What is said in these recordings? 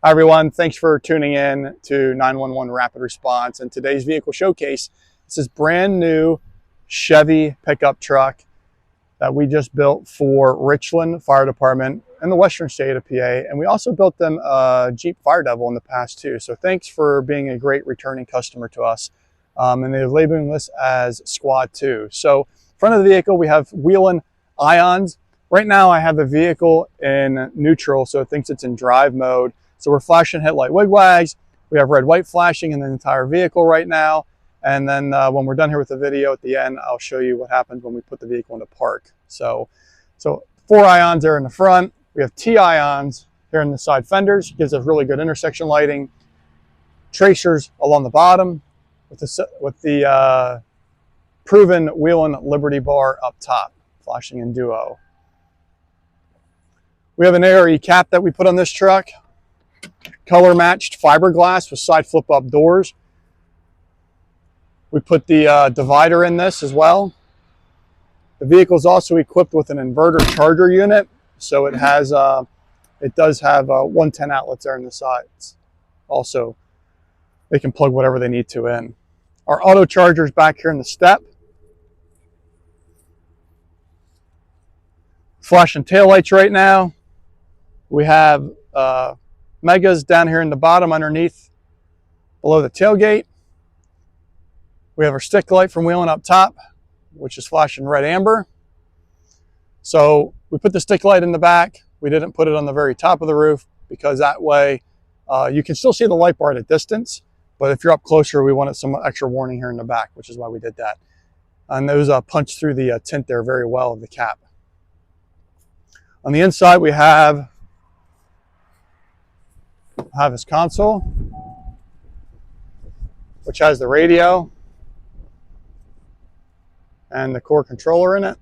Hi everyone, thanks for tuning in to 911 Rapid Response and today's vehicle showcase. This is brand new Chevy pickup truck that we just built for Richland Fire Department in the western state of PA, and we also built them a Jeep Fire Devil in the past too. So thanks for being a great returning customer to us. And they're labeling this as Squad 2. So front of the vehicle we have Whelen ions. Right now I have the vehicle in neutral, so it thinks it's in drive mode. So we're flashing headlight wigwags. We have red white flashing in the entire vehicle right now. And then when we're done here with the video at the end, I'll show you what happens when we put the vehicle into park. So 4 ions there in the front. We have T ions here in the side fenders. Gives us really good intersection lighting. Tracers along the bottom with the proven Whelen Liberty bar up top, flashing in duo. We have an ARE cap that we put on this truck. Color matched fiberglass with side flip up doors. We put the divider in this as well. The vehicle is also equipped with an inverter charger unit, so it has it does have 110 outlets there in the sides. Also, they can plug whatever they need to in. Our auto charger is back here in the step. Flashing taillights right now. We have Megas down here in the bottom underneath below the tailgate. We have our stick light from Whelen up top, which is flashing red amber. So we put the stick light in the back. We didn't put it on the very top of the roof because that way you can still see the light bar at a distance, but if you're up closer, we wanted some extra warning here in the back, which is why we did that. And those punch through the tint there very well of the cap. On the inside, we have Havis console, which has the radio and the core controller in it.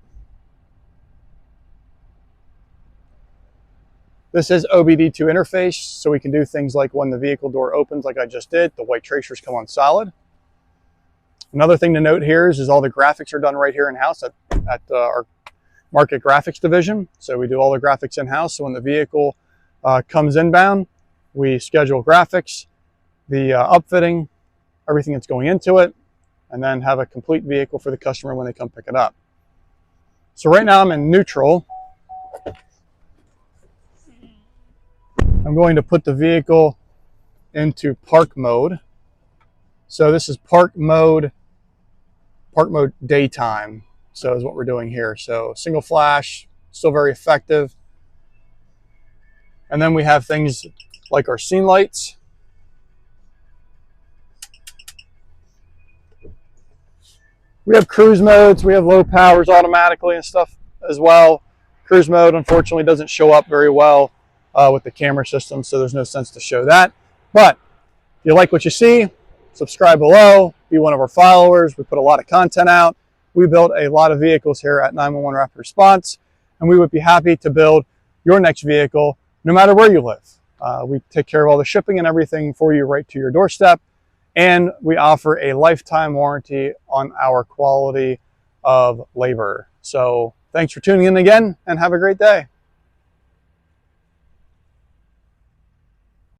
This is OBD2 interface, so we can do things like when the vehicle door opens, like I just did, the white tracers come on solid. Another thing to note here is all the graphics are done right here in-house at our Mark.It Graphics division. So we do all the graphics in-house, so when the vehicle comes inbound, we schedule graphics, the upfitting, everything that's going into it, and then have a complete vehicle for the customer when they come pick it up. So right now I'm in neutral. I'm going to put the vehicle into park mode. So this is park mode daytime. So is what we're doing here. So single flash, still very effective. And then we have things like our scene lights. We have cruise modes, we have low powers automatically and stuff as well. Cruise mode unfortunately doesn't show up very well with the camera system, so there's no sense to show that. But if you like what you see, subscribe below, be one of our followers. We put a lot of content out. We build a lot of vehicles here at 911 Rapid Response, and we would be happy to build your next vehicle no matter where you live. We take care of all the shipping and everything for you right to your doorstep. And we offer a lifetime warranty on our quality of labor. So thanks for tuning in again and have a great day.